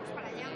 vamos para allá.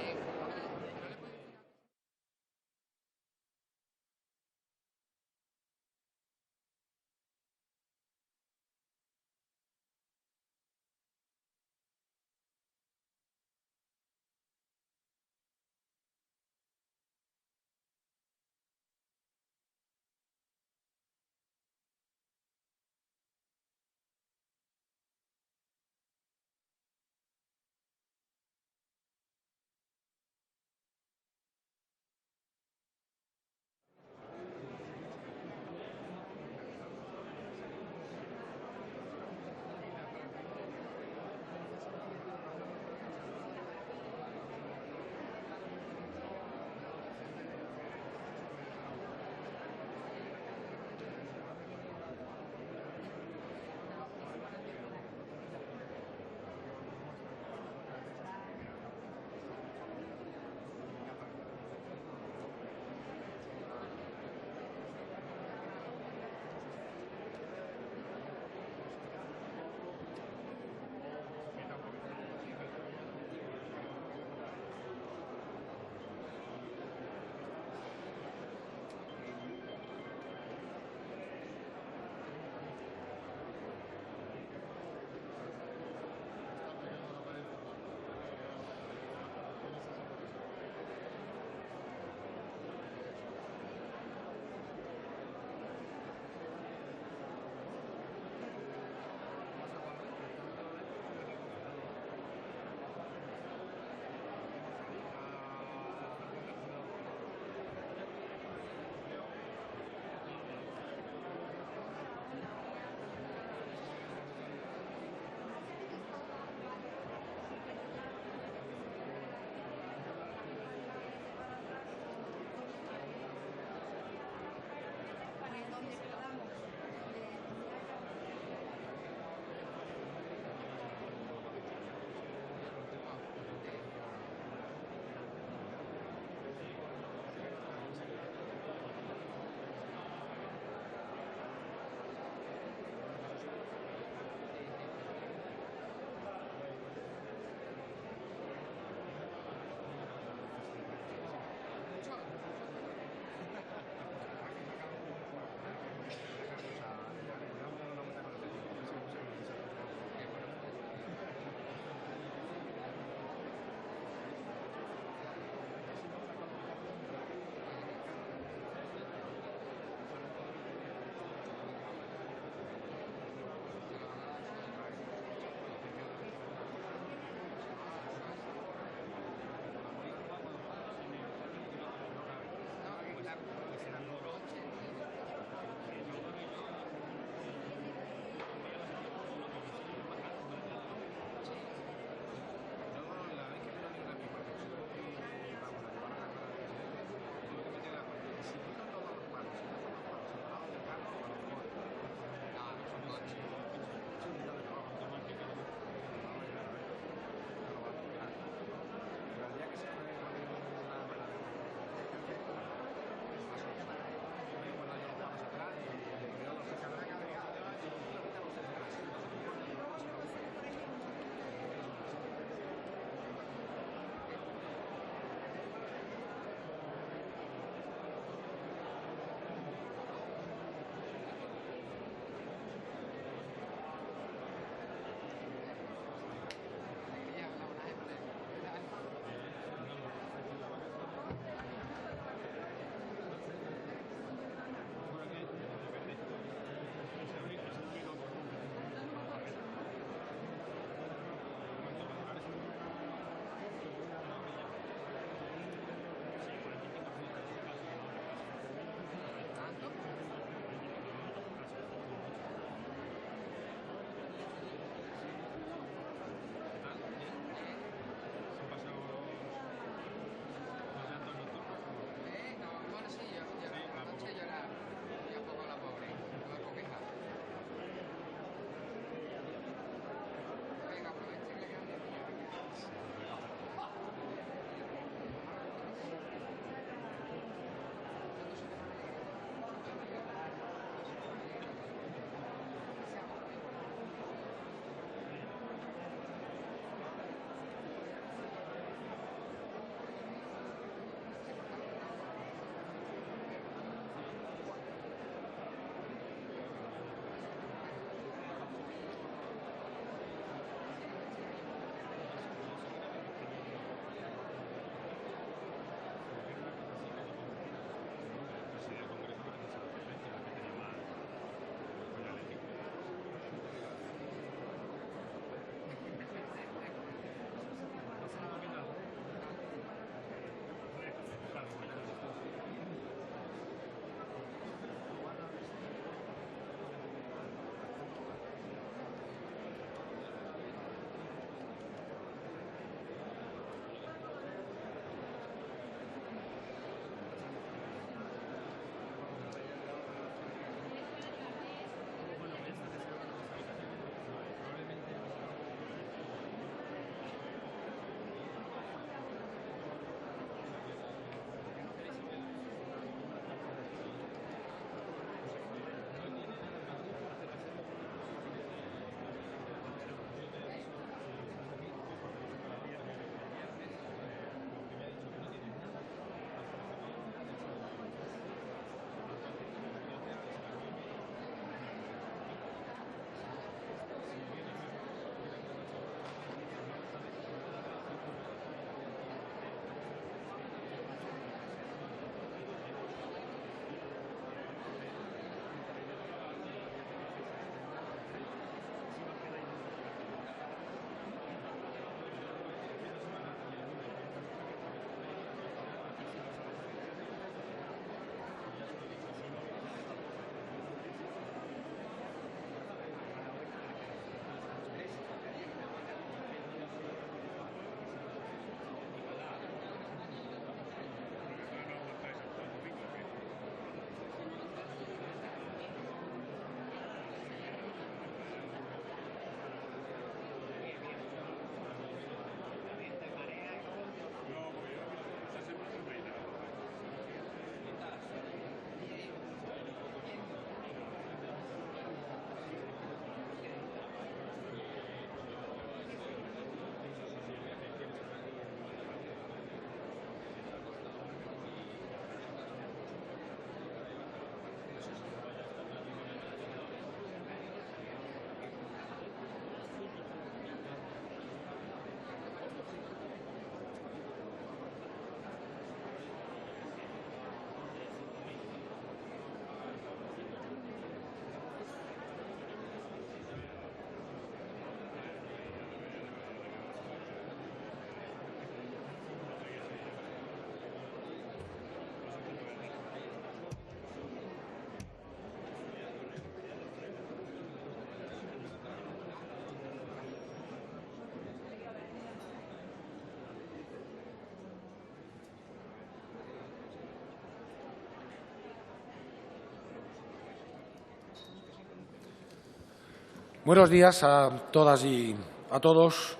Buenos días a todas y a todos.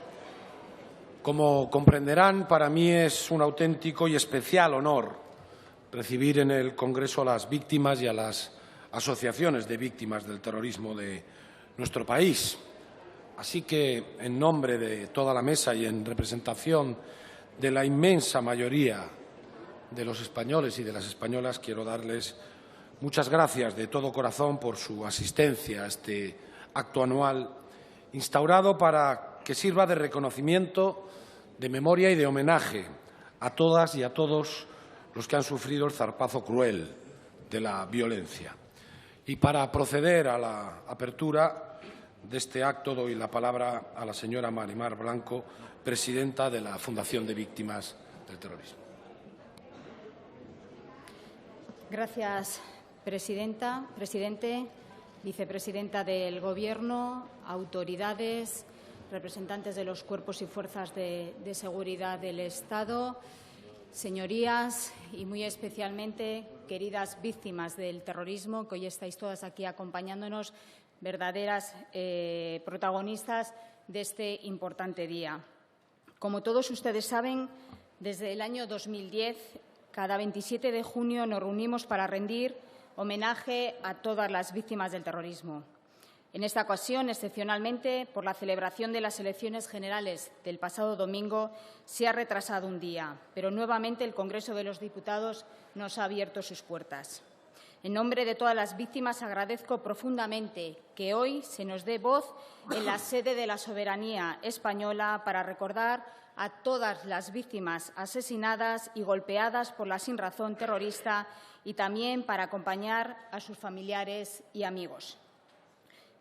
Como comprenderán, para mí es un auténtico y especial honor recibir en el Congreso a las víctimas y a las asociaciones de víctimas del terrorismo de nuestro país. Así que, en nombre de toda la mesa y en representación de la inmensa mayoría de los españoles y de las españolas, quiero darles muchas gracias de todo corazón por su asistencia a este acto anual instaurado para que sirva de reconocimiento, de memoria y de homenaje a todas y a todos los que han sufrido el zarpazo cruel de la violencia. Y para proceder a la apertura de este acto doy la palabra a la señora Marimar Blanco, presidenta de la Fundación de Víctimas del Terrorismo. Gracias, presidenta, presidente, vicepresidenta del Gobierno, autoridades, representantes de los cuerpos y fuerzas de seguridad del Estado, señorías y, muy especialmente, queridas víctimas del terrorismo, que hoy estáis todas aquí acompañándonos, verdaderas protagonistas de este importante día. Como todos ustedes saben, desde el año 2010, cada 27 de junio nos reunimos para rendir homenaje a todas las víctimas del terrorismo. En esta ocasión, excepcionalmente, por la celebración de las elecciones generales del pasado domingo, se ha retrasado un día, pero nuevamente el Congreso de los Diputados nos ha abierto sus puertas. En nombre de todas las víctimas, agradezco profundamente que hoy se nos dé voz en la sede de la soberanía española para recordar a todas las víctimas asesinadas y golpeadas por la sinrazón terrorista y también para acompañar a sus familiares y amigos.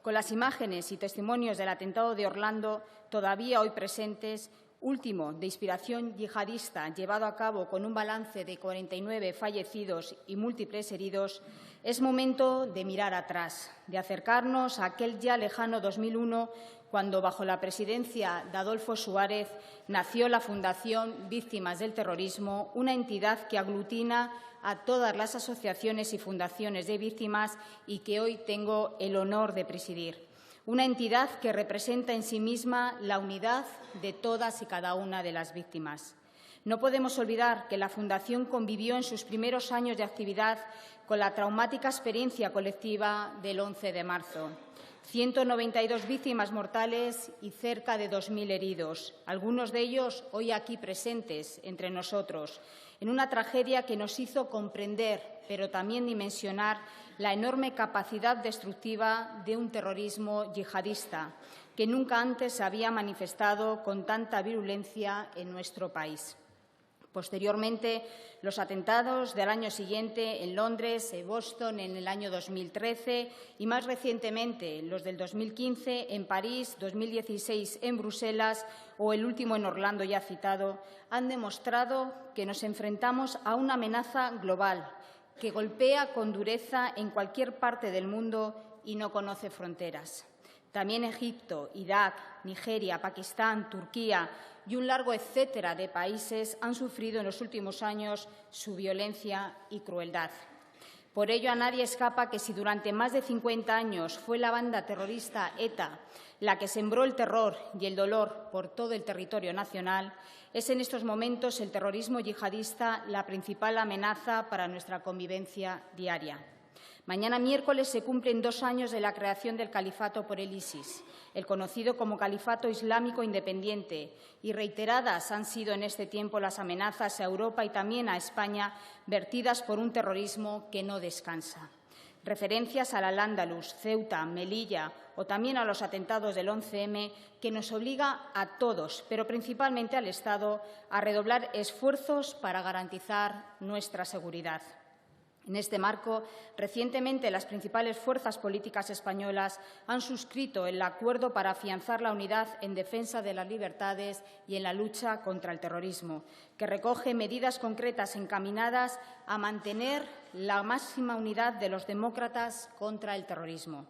Con las imágenes y testimonios del atentado de Orlando todavía hoy presentes, último de inspiración yihadista, llevado a cabo con un balance de 49 fallecidos y múltiples heridos, es momento de mirar atrás, de acercarnos a aquel ya lejano 2001, cuando, bajo la presidencia de Adolfo Suárez, nació la Fundación Víctimas del Terrorismo, una entidad que aglutina a todas las asociaciones y fundaciones de víctimas y que hoy tengo el honor de presidir. Una entidad que representa en sí misma la unidad de todas y cada una de las víctimas. No podemos olvidar que la Fundación convivió en sus primeros años de actividad con la traumática experiencia colectiva del 11 de marzo. 192 víctimas mortales y cerca de 2.000 heridos, algunos de ellos hoy aquí presentes entre nosotros, en una tragedia que nos hizo comprender, pero también dimensionar, la enorme capacidad destructiva de un terrorismo yihadista, que nunca antes se había manifestado con tanta virulencia en nuestro país. Posteriormente, los atentados del año siguiente en Londres, en Boston en el año 2013 y, más recientemente, los del 2015 en París, 2016 en Bruselas o el último en Orlando ya citado, han demostrado que nos enfrentamos a una amenaza global que golpea con dureza en cualquier parte del mundo y no conoce fronteras. También Egipto, Irak, Nigeria, Pakistán, Turquía y un largo etcétera de países han sufrido en los últimos años su violencia y crueldad. Por ello, a nadie escapa que si durante más de 50 años fue la banda terrorista ETA la que sembró el terror y el dolor por todo el territorio nacional, es en estos momentos el terrorismo yihadista la principal amenaza para nuestra convivencia diaria. Mañana miércoles se cumplen 2 años de la creación del califato por el ISIS, el conocido como Califato Islámico Independiente, y reiteradas han sido en este tiempo las amenazas a Europa y también a España vertidas por un terrorismo que no descansa. Referencias al Al-Ándalus, Ceuta, Melilla o también a los atentados del 11M que nos obliga a todos, pero principalmente al Estado, a redoblar esfuerzos para garantizar nuestra seguridad. En este marco, recientemente las principales fuerzas políticas españolas han suscrito el acuerdo para afianzar la unidad en defensa de las libertades y en la lucha contra el terrorismo, que recoge medidas concretas encaminadas a mantener la máxima unidad de los demócratas contra el terrorismo.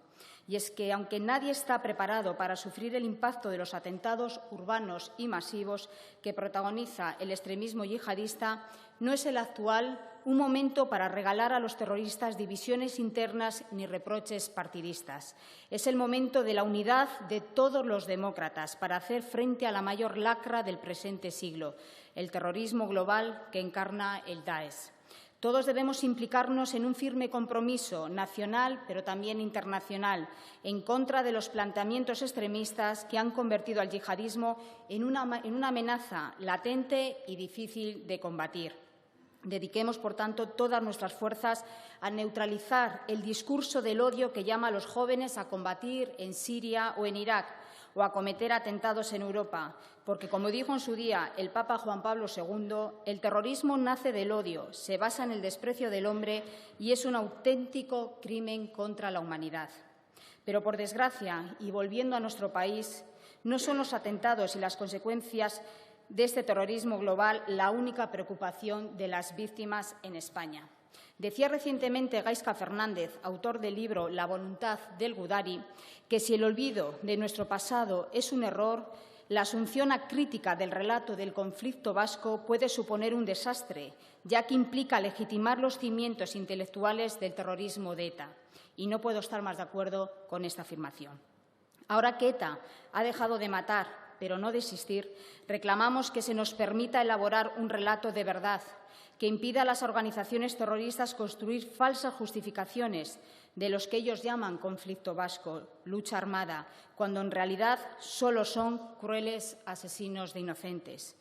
Y es que, aunque nadie está preparado para sufrir el impacto de los atentados urbanos y masivos que protagoniza el extremismo yihadista, no es el actual un momento para regalar a los terroristas divisiones internas ni reproches partidistas. Es el momento de la unidad de todos los demócratas para hacer frente a la mayor lacra del presente siglo, el terrorismo global que encarna el Daesh. Todos debemos implicarnos en un firme compromiso nacional, pero también internacional, en contra de los planteamientos extremistas que han convertido al yihadismo en una amenaza latente y difícil de combatir. Dediquemos, por tanto, todas nuestras fuerzas a neutralizar el discurso del odio que llama a los jóvenes a combatir en Siria o en Irak o a cometer atentados en Europa, porque, como dijo en su día el Papa Juan Pablo II, el terrorismo nace del odio, se basa en el desprecio del hombre y es un auténtico crimen contra la humanidad. Pero, por desgracia, y volviendo a nuestro país, no son los atentados y las consecuencias de este terrorismo global la única preocupación de las víctimas en España. Decía recientemente Gaizka Fernández, autor del libro La voluntad del Gudari, que si el olvido de nuestro pasado es un error, la asunción acrítica del relato del conflicto vasco puede suponer un desastre, ya que implica legitimar los cimientos intelectuales del terrorismo de ETA. Y no puedo estar más de acuerdo con esta afirmación. Ahora que ETA ha dejado de matar, pero no desistir, reclamamos que se nos permita elaborar un relato de verdad que impida a las organizaciones terroristas construir falsas justificaciones de los que ellos llaman conflicto vasco, lucha armada, cuando en realidad solo son crueles asesinos de inocentes.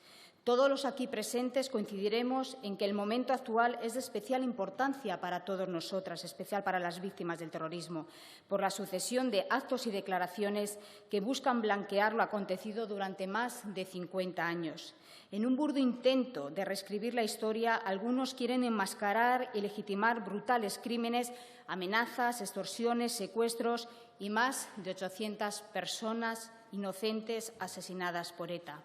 Todos los aquí presentes coincidiremos en que el momento actual es de especial importancia para todas nosotras, especial para las víctimas del terrorismo, por la sucesión de actos y declaraciones que buscan blanquear lo acontecido durante más de 50 años. En un burdo intento de reescribir la historia, algunos quieren enmascarar y legitimar brutales crímenes, amenazas, extorsiones, secuestros y más de 800 personas inocentes asesinadas por ETA.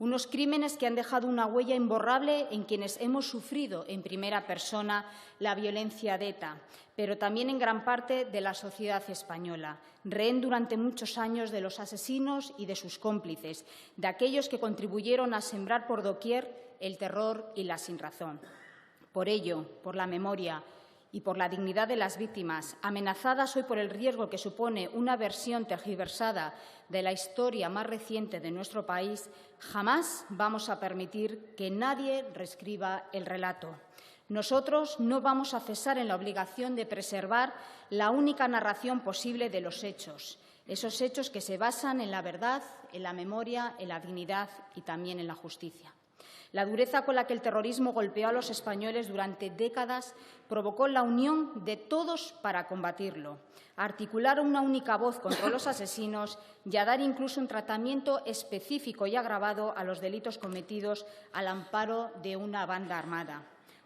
Unos crímenes que han dejado una huella imborrable en quienes hemos sufrido en primera persona la violencia de ETA, pero también en gran parte de la sociedad española, rehén durante muchos años de los asesinos y de sus cómplices, de aquellos que contribuyeron a sembrar por doquier el terror y la sinrazón. Por ello, por la memoria y por la dignidad de las víctimas, amenazadas hoy por el riesgo que supone una versión tergiversada de la historia más reciente de nuestro país, jamás vamos a permitir que nadie reescriba el relato. Nosotros no vamos a cesar en la obligación de preservar la única narración posible de los hechos, esos hechos que se basan en la verdad, en la memoria, en la dignidad y también en la justicia. La dureza con la que el terrorismo golpeó a los españoles durante décadas provocó la unión de todos para combatirlo, a articular una única voz contra los asesinos y a dar incluso un tratamiento específico y agravado a los delitos cometidos al amparo de una banda armada.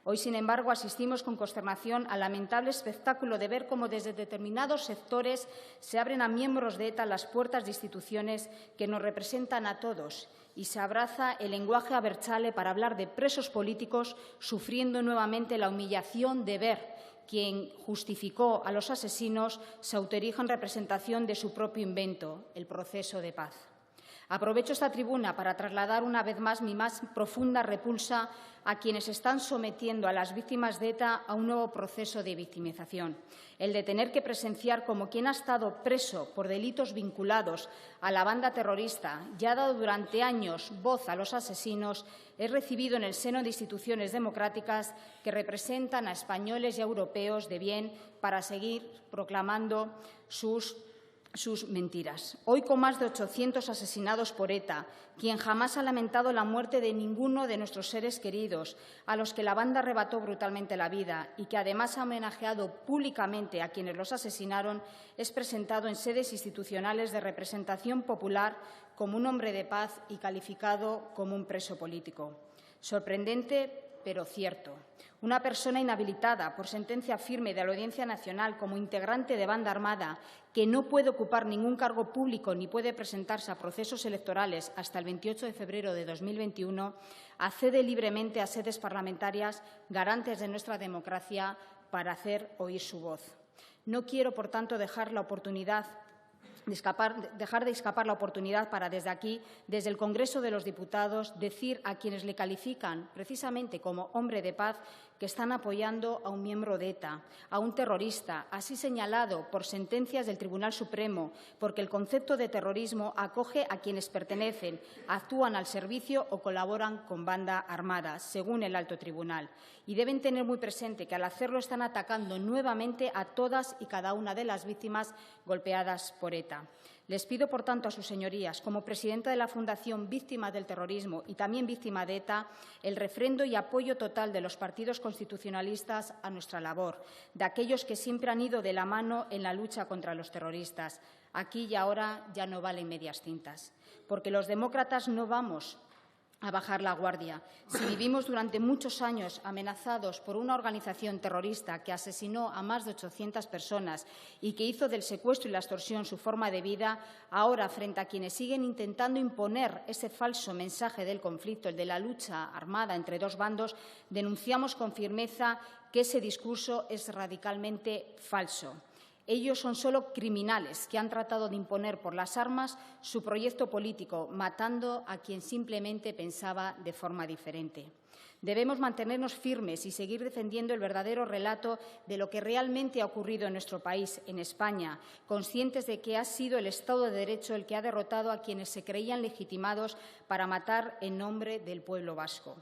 Hoy, sin embargo, asistimos con consternación al lamentable espectáculo de ver cómo desde determinados sectores se abren a miembros de ETA las puertas de instituciones que nos representan a todos y se abraza el lenguaje abertzale para hablar de presos políticos sufriendo nuevamente la humillación de ver quien justificó a los asesinos se autoriza en representación de su propio invento, el proceso de paz. Aprovecho esta tribuna para trasladar una vez más mi más profunda repulsa a quienes están sometiendo a las víctimas de ETA a un nuevo proceso de victimización. El de tener que presenciar como quien ha estado preso por delitos vinculados a la banda terrorista y ha dado durante años voz a los asesinos es recibido en el seno de instituciones democráticas que representan a españoles y a europeos de bien para seguir proclamando sus mentiras. Hoy, con más de 800 asesinados por ETA, quien jamás ha lamentado la muerte de ninguno de nuestros seres queridos, a los que la banda arrebató brutalmente la vida y que además ha homenajeado públicamente a quienes los asesinaron, es presentado en sedes institucionales de representación popular como un hombre de paz y calificado como un preso político. Sorprendente, pero cierto. Una persona inhabilitada por sentencia firme de la Audiencia Nacional como integrante de banda armada que no puede ocupar ningún cargo público ni puede presentarse a procesos electorales hasta el 28 de febrero de 2021, accede libremente a sedes parlamentarias garantes de nuestra democracia para hacer oír su voz. No quiero, por tanto, dejar de escapar la oportunidad para desde aquí, desde el Congreso de los Diputados, decir a quienes le califican precisamente como hombre de paz que están apoyando a un miembro de ETA, a un terrorista, así señalado por sentencias del Tribunal Supremo, porque el concepto de terrorismo acoge a quienes pertenecen, actúan al servicio o colaboran con banda armada, según el Alto Tribunal. Y deben tener muy presente que al hacerlo están atacando nuevamente a todas y cada una de las víctimas golpeadas por ETA. Les pido, por tanto, a sus señorías, como presidenta de la Fundación Víctimas del Terrorismo y también víctima de ETA, el refrendo y apoyo total de los partidos constitucionalistas a nuestra labor, de aquellos que siempre han ido de la mano en la lucha contra los terroristas. Aquí y ahora ya no valen medias tintas, porque los demócratas no vamos a bajar la guardia. Si vivimos durante muchos años amenazados por una organización terrorista que asesinó a más de 800 personas y que hizo del secuestro y la extorsión su forma de vida, ahora, frente a quienes siguen intentando imponer ese falso mensaje del conflicto, el de la lucha armada entre dos bandos, denunciamos con firmeza que ese discurso es radicalmente falso. Ellos son solo criminales que han tratado de imponer por las armas su proyecto político, matando a quien simplemente pensaba de forma diferente. Debemos mantenernos firmes y seguir defendiendo el verdadero relato de lo que realmente ha ocurrido en nuestro país, en España, conscientes de que ha sido el Estado de Derecho el que ha derrotado a quienes se creían legitimados para matar en nombre del pueblo vasco.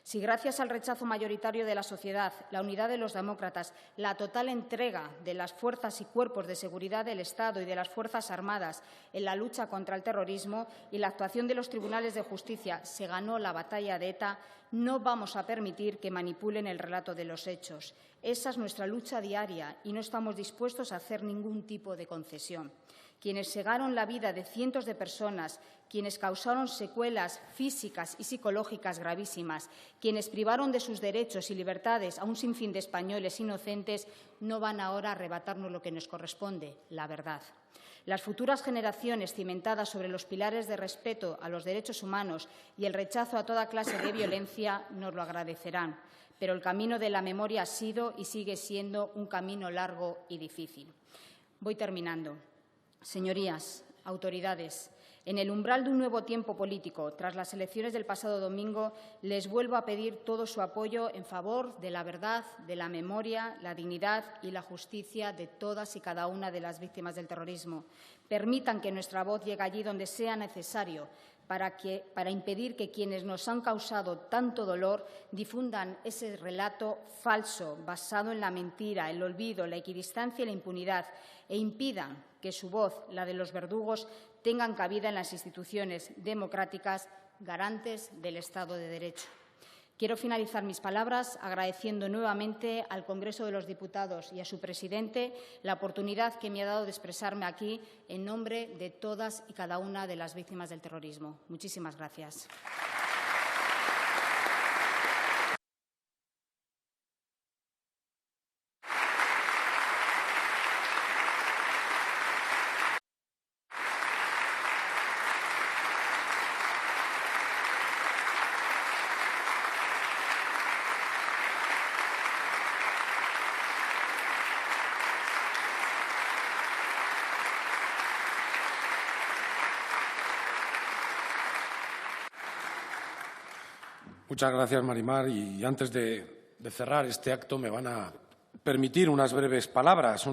Si, gracias al rechazo mayoritario de la sociedad, la unidad de los demócratas, la total entrega de las fuerzas y cuerpos de seguridad del Estado y de las Fuerzas Armadas en la lucha contra el terrorismo y la actuación de los tribunales de justicia se ganó la batalla de ETA, no vamos a permitir que manipulen el relato de los hechos. Esa es nuestra lucha diaria y no estamos dispuestos a hacer ningún tipo de concesión. Quienes cegaron la vida de cientos de personas, quienes causaron secuelas físicas y psicológicas gravísimas, quienes privaron de sus derechos y libertades a un sinfín de españoles inocentes, no van ahora a arrebatarnos lo que nos corresponde, la verdad. Las futuras generaciones, cimentadas sobre los pilares de respeto a los derechos humanos y el rechazo a toda clase de violencia, nos lo agradecerán. Pero el camino de la memoria ha sido y sigue siendo un camino largo y difícil. Voy terminando. Señorías, autoridades, en el umbral de un nuevo tiempo político, tras las elecciones del pasado domingo, les vuelvo a pedir todo su apoyo en favor de la verdad, de la memoria, la dignidad y la justicia de todas y cada una de las víctimas del terrorismo. Permitan que nuestra voz llegue allí donde sea necesario para impedir que quienes nos han causado tanto dolor difundan ese relato falso, basado en la mentira, el olvido, la equidistancia y la impunidad, e impidan que su voz, la de los verdugos, tengan cabida en las instituciones democráticas garantes del Estado de Derecho. Quiero finalizar mis palabras agradeciendo nuevamente al Congreso de los Diputados y a su presidente la oportunidad que me ha dado de expresarme aquí en nombre de todas y cada una de las víctimas del terrorismo. Muchísimas gracias. Muchas gracias, Marimar. Y antes de cerrar este acto me van a permitir unas breves palabras,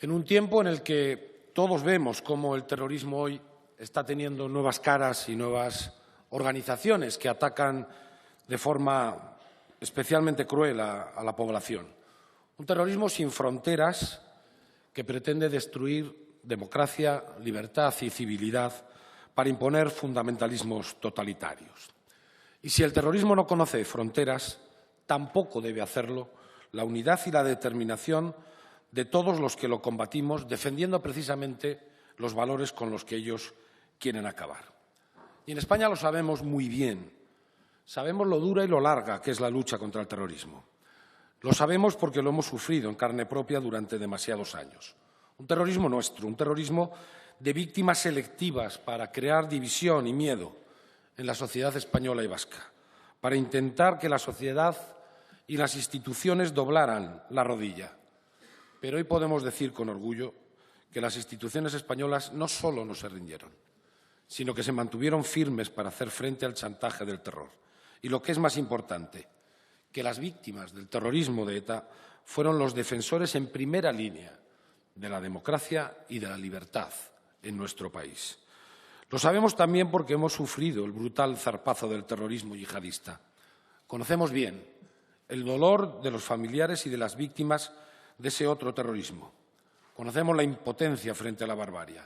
en un tiempo en el que todos vemos cómo el terrorismo hoy está teniendo nuevas caras y nuevas organizaciones que atacan de forma especialmente cruel a la población. Un terrorismo sin fronteras que pretende destruir democracia, libertad y civilidad para imponer fundamentalismos totalitarios. Y si el terrorismo no conoce fronteras, tampoco debe hacerlo la unidad y la determinación de todos los que lo combatimos, defendiendo precisamente los valores con los que ellos quieren acabar. Y en España lo sabemos muy bien. Sabemos lo dura y lo larga que es la lucha contra el terrorismo. Lo sabemos porque lo hemos sufrido en carne propia durante demasiados años. Un terrorismo nuestro, un terrorismo de víctimas selectivas para crear división y miedo en la sociedad española y vasca, para intentar que la sociedad y las instituciones doblaran la rodilla, Pero hoy podemos decir con orgullo que las instituciones españolas no solo no se rindieron, sino que se mantuvieron firmes para hacer frente al chantaje del terror. Y lo que es más importante, que las víctimas del terrorismo de ETA fueron los defensores en primera línea de la democracia y de la libertad en nuestro país. Lo sabemos también porque hemos sufrido el brutal zarpazo del terrorismo yihadista. Conocemos bien el dolor de los familiares y de las víctimas de ese otro terrorismo. Conocemos la impotencia frente a la barbarie,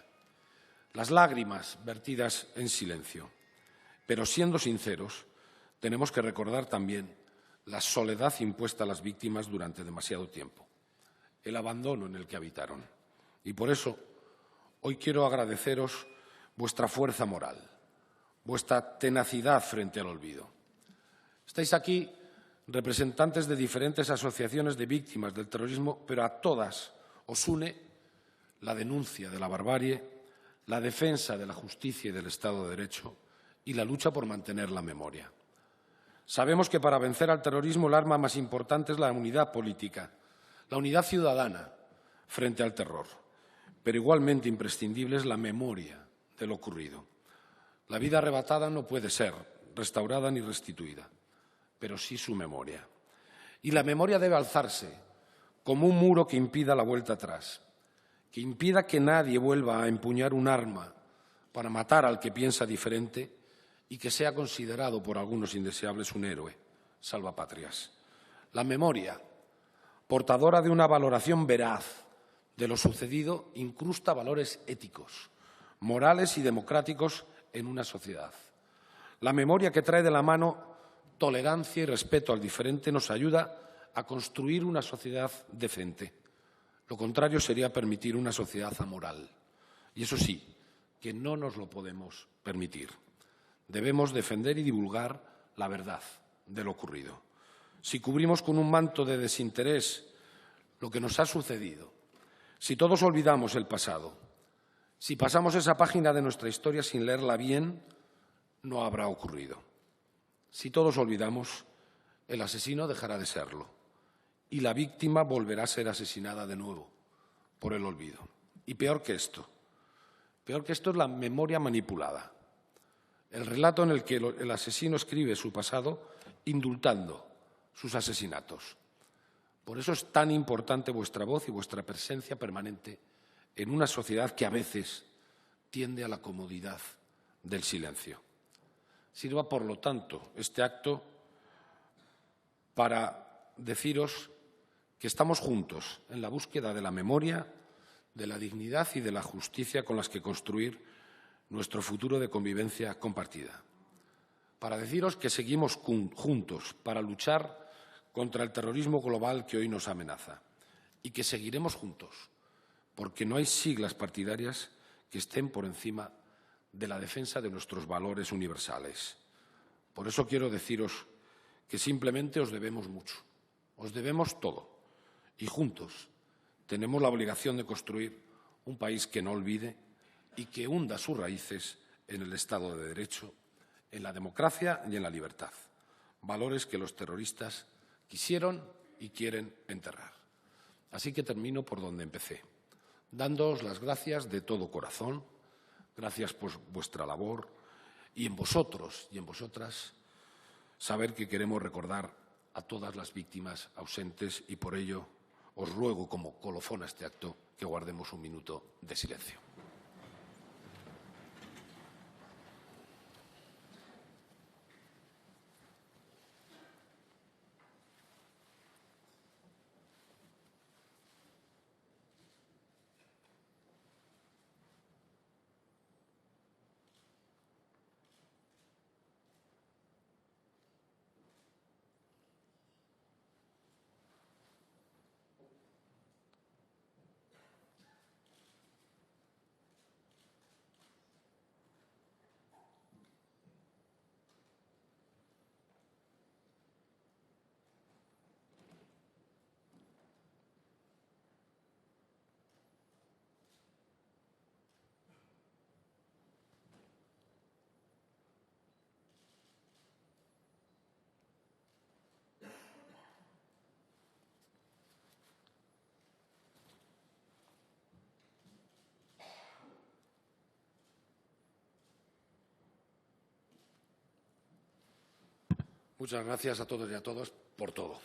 las lágrimas vertidas en silencio. Pero siendo sinceros, tenemos que recordar también la soledad impuesta a las víctimas durante demasiado tiempo, el abandono en el que habitaron. Y por eso hoy quiero agradeceros vuestra fuerza moral, vuestra tenacidad frente al olvido. Estáis aquí representantes de diferentes asociaciones de víctimas del terrorismo, pero a todas os une la denuncia de la barbarie, la defensa de la justicia y del Estado de Derecho y la lucha por mantener la memoria. Sabemos que para vencer al terrorismo el arma más importante es la unidad política, la unidad ciudadana frente al terror, pero igualmente imprescindible es la memoria de lo ocurrido. La vida arrebatada no puede ser restaurada ni restituida, pero sí su memoria. Y la memoria debe alzarse como un muro que impida la vuelta atrás, que impida que nadie vuelva a empuñar un arma para matar al que piensa diferente y que sea considerado por algunos indeseables un héroe, salvapatrias. La memoria, portadora de una valoración veraz de lo sucedido, incrusta valores éticos, morales y democráticos en una sociedad. La memoria que trae de la mano tolerancia y respeto al diferente nos ayuda a construir una sociedad decente. Lo contrario sería permitir una sociedad amoral. Y eso sí, que no nos lo podemos permitir. Debemos defender y divulgar la verdad de lo ocurrido. Si cubrimos con un manto de desinterés lo que nos ha sucedido, si todos olvidamos el pasado, si pasamos esa página de nuestra historia sin leerla bien, no habrá ocurrido. Si todos olvidamos, el asesino dejará de serlo y la víctima volverá a ser asesinada de nuevo por el olvido. Y peor que esto es la memoria manipulada, el relato en el que el asesino escribe su pasado indultando sus asesinatos. Por eso es tan importante vuestra voz y vuestra presencia permanente en una sociedad que a veces tiende a la comodidad del silencio. Sirva, por lo tanto, este acto para deciros que estamos juntos en la búsqueda de la memoria, de la dignidad y de la justicia con las que construir nuestro futuro de convivencia compartida. Para deciros que seguimos juntos para luchar contra el terrorismo global que hoy nos amenaza y que seguiremos juntos porque no hay siglas partidarias que estén por encima de la defensa de nuestros valores universales. Por eso quiero deciros que simplemente os debemos mucho, os debemos todo y juntos tenemos la obligación de construir un país que no olvide y que hunda sus raíces en el Estado de Derecho, en la democracia y en la libertad, valores que los terroristas quisieron y quieren enterrar. Así que termino por donde empecé, dándoos las gracias de todo corazón, gracias por vuestra labor y en vosotros y en vosotras saber que queremos recordar a todas las víctimas ausentes y por ello os ruego como colofón a este acto que guardemos un minuto de silencio. Muchas gracias a todos y a todas por todo.